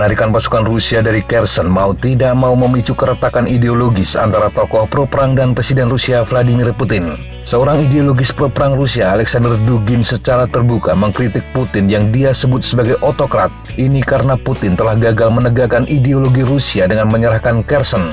Penarikan pasukan Rusia dari Kherson mau tidak mau memicu keretakan ideologis antara tokoh pro-perang dan Presiden Rusia Vladimir Putin. Seorang ideologis pro-perang Rusia, Alexander Dugin, secara terbuka mengkritik Putin yang dia sebut sebagai otokrat. Ini karena Putin telah gagal menegakkan ideologi Rusia dengan menyerahkan Kherson.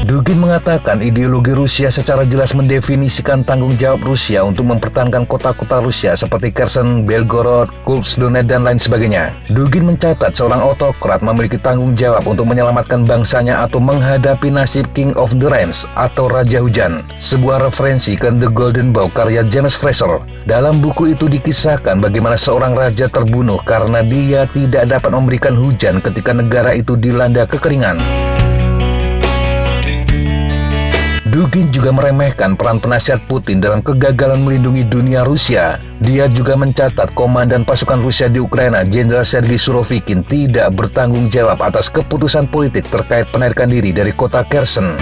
Dugin mengatakan ideologi Rusia secara jelas mendefinisikan tanggung jawab Rusia untuk mempertahankan kota-kota Rusia seperti Kherson, Belgorod, Kursk, Donetsk, dan lain sebagainya. Dugin mencatat seorang otokrat memiliki tanggung jawab untuk menyelamatkan bangsanya atau menghadapi nasib King of the Rains atau Raja Hujan, sebuah referensi ke The Golden Bough karya James Fraser. Dalam buku itu dikisahkan bagaimana seorang raja terbunuh karena dia tidak dapat memberikan hujan ketika negara itu dilanda kekeringan. Dugin juga meremehkan peran penasihat Putin dalam kegagalan melindungi dunia Rusia. Dia juga mencatat komandan pasukan Rusia di Ukraina, Jenderal Sergei Surovikin, tidak bertanggung jawab atas keputusan politik terkait penarikan diri dari kota Kherson.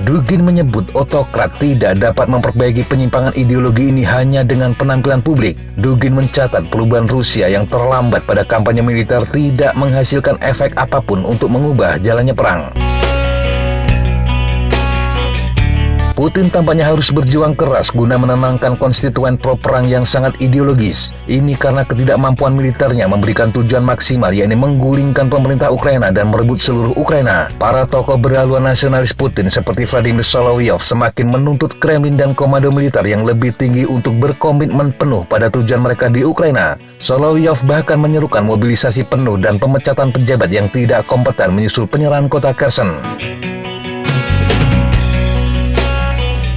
Dugin menyebut otokrat tidak dapat memperbaiki penyimpangan ideologi ini hanya dengan penampilan publik. Dugin mencatat perubahan Rusia yang terlambat pada kampanye militer tidak menghasilkan efek apapun untuk mengubah jalannya perang. Putin tampaknya harus berjuang keras guna menenangkan konstituen pro-perang yang sangat ideologis. Ini karena ketidakmampuan militernya memberikan tujuan maksimal, yakni menggulingkan pemerintah Ukraina dan merebut seluruh Ukraina. Para tokoh berhaluan nasionalis Putin seperti Vladimir Solovyov semakin menuntut Kremlin dan komando militer yang lebih tinggi untuk berkomitmen penuh pada tujuan mereka di Ukraina. Solovyov bahkan menyerukan mobilisasi penuh dan pemecatan pejabat yang tidak kompeten menyusul penyerahan kota Kherson.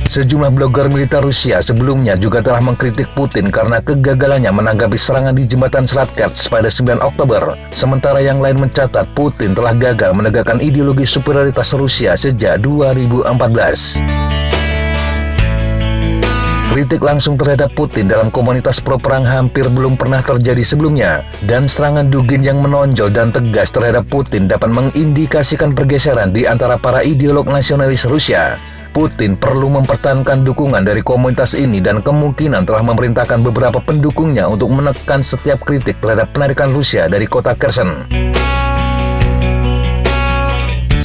Sejumlah blogger militer Rusia sebelumnya juga telah mengkritik Putin karena kegagalannya menanggapi serangan di jembatan Selat Kerch pada 9 Oktober. Sementara yang lain mencatat Putin telah gagal menegakkan ideologi superioritas Rusia sejak 2014. Kritik langsung terhadap Putin dalam komunitas pro-perang hampir belum pernah terjadi sebelumnya, dan serangan Dugin yang menonjol dan tegas terhadap Putin dapat mengindikasikan pergeseran di antara para ideolog nasionalis Rusia. Putin perlu mempertahankan dukungan dari komunitas ini dan kemungkinan telah memerintahkan beberapa pendukungnya untuk menekan setiap kritik terhadap penarikan Rusia dari kota Kherson.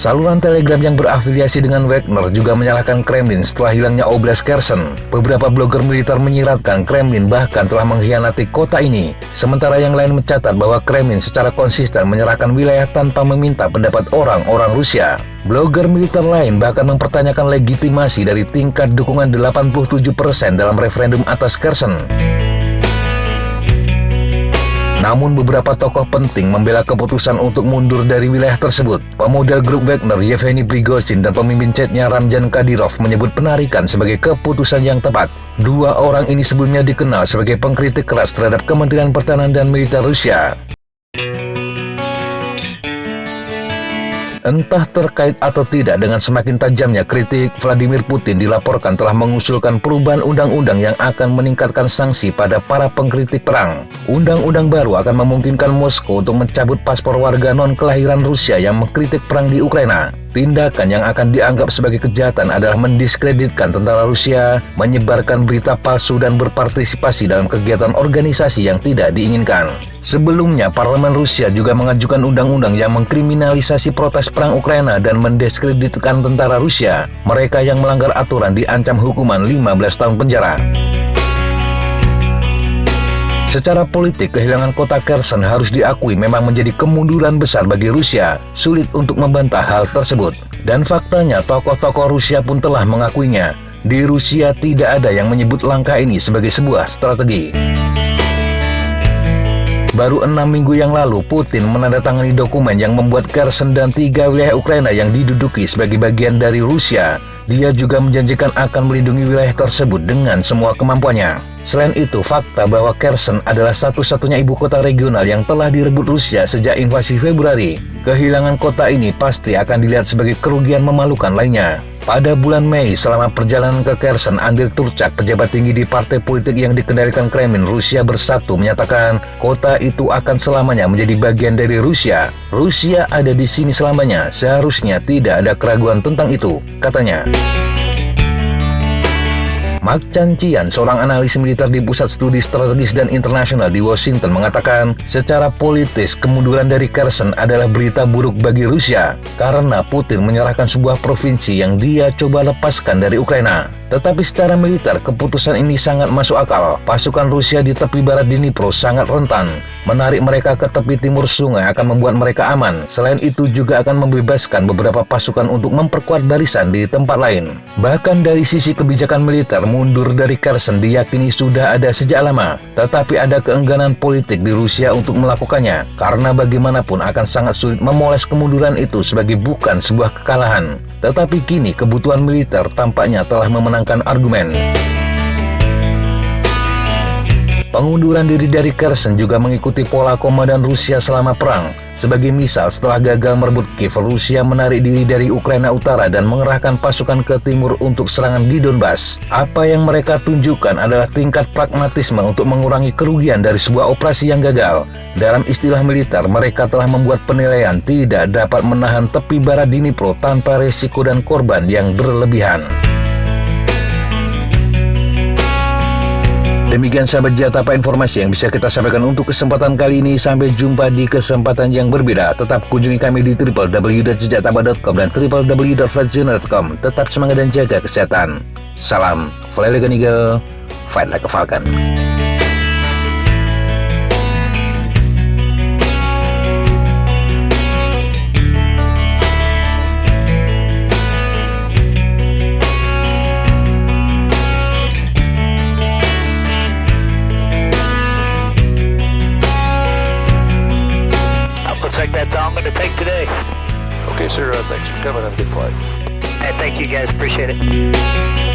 Saluran Telegram yang berafiliasi dengan Wagner juga menyalahkan Kremlin setelah hilangnya Oblast Kherson. Beberapa blogger militer menyiratkan Kremlin bahkan telah mengkhianati kota ini. Sementara yang lain mencatat bahwa Kremlin secara konsisten menyerahkan wilayah tanpa meminta pendapat orang-orang Rusia. Blogger militer lain bahkan mempertanyakan legitimasi dari tingkat dukungan 87% dalam referendum atas Kherson. Namun beberapa tokoh penting membela keputusan untuk mundur dari wilayah tersebut. Pemodal grup Wagner Yevgeny Prigozhin dan pemimpin chatnya Ramzan Kadyrov menyebut penarikan sebagai keputusan yang tepat. Dua orang ini sebelumnya dikenal sebagai pengkritik keras terhadap Kementerian Pertahanan dan militer Rusia. Entah terkait atau tidak dengan semakin tajamnya kritik, Vladimir Putin dilaporkan telah mengusulkan perubahan undang-undang yang akan meningkatkan sanksi pada para pengkritik perang. Undang-undang baru akan memungkinkan Moskow untuk mencabut paspor warga non-kelahiran Rusia yang mengkritik perang di Ukraina. Tindakan yang akan dianggap sebagai kejahatan adalah mendiskreditkan tentara Rusia, menyebarkan berita palsu, dan berpartisipasi dalam kegiatan organisasi yang tidak diinginkan. Sebelumnya, Parlemen Rusia juga mengajukan undang-undang yang mengkriminalisasi protes perang Ukraina dan mendiskreditkan tentara Rusia. Mereka yang melanggar aturan diancam hukuman 15 tahun penjara. Secara politik, kehilangan kota Kherson harus diakui memang menjadi kemunduran besar bagi Rusia. Sulit untuk membantah hal tersebut. Dan faktanya, tokoh-tokoh Rusia pun telah mengakuinya. Di Rusia tidak ada yang menyebut langkah ini sebagai sebuah strategi. Baru 6 minggu yang lalu, Putin menandatangani dokumen yang membuat Kherson dan 3 wilayah Ukraina yang diduduki sebagai bagian dari Rusia. Dia juga menjanjikan akan melindungi wilayah tersebut dengan semua kemampuannya. Selain itu, fakta bahwa Kherson adalah satu-satunya ibu kota regional yang telah direbut Rusia sejak invasi Februari. Kehilangan kota ini pasti akan dilihat sebagai kerugian memalukan lainnya. Pada bulan Mei, selama perjalanan ke Kherson, Andriy Turchak, pejabat tinggi di partai politik yang dikendalikan Kremlin Rusia Bersatu, menyatakan kota itu akan selamanya menjadi bagian dari Rusia. Rusia ada di sini selamanya, seharusnya tidak ada keraguan tentang itu, katanya. Mark Cancian, seorang analis militer di Pusat Studi Strategis dan Internasional di Washington, mengatakan secara politis kemunduran dari Kherson adalah berita buruk bagi Rusia karena Putin menyerahkan sebuah provinsi yang dia coba lepaskan dari Ukraina. Tetapi secara militer, keputusan ini sangat masuk akal. Pasukan Rusia di tepi barat Dnipro sangat rentan. Menarik mereka ke tepi timur sungai akan membuat mereka aman. Selain itu juga akan membebaskan beberapa pasukan untuk memperkuat barisan di tempat lain. Bahkan dari sisi kebijakan militer, mundur dari Kherson diyakini sudah ada sejak lama. Tetapi ada keengganan politik di Rusia untuk melakukannya, karena bagaimanapun akan sangat sulit memoles kemunduran itu sebagai bukan sebuah kekalahan. Tetapi kini kebutuhan militer tampaknya telah memenangkan argumen. Pengunduran diri dari Kherson juga mengikuti pola komandan Rusia selama perang. Sebagai misal, setelah gagal merebut Kiev, Rusia menarik diri dari Ukraina Utara dan mengerahkan pasukan ke timur untuk serangan di Donbas. Apa yang mereka tunjukkan adalah tingkat pragmatisme untuk mengurangi kerugian dari sebuah operasi yang gagal. Dalam istilah militer, mereka telah membuat penilaian tidak dapat menahan tepi barat Dnipro tanpa risiko dan korban yang berlebihan. Demikian sahabat Jatapa informasi yang bisa kita sampaikan untuk kesempatan kali ini. Sampai jumpa di kesempatan yang berbeda. Tetap kunjungi kami di www.jatapa.com dan www.flightjournal.com. Tetap semangat dan jaga kesehatan. Salam Fly Like an Eagle, Fight Like a Falcon. Like that's all I'm going to take today. Okay, sir. Thanks for coming. Have a good flight. Hey, thank you guys. Appreciate it.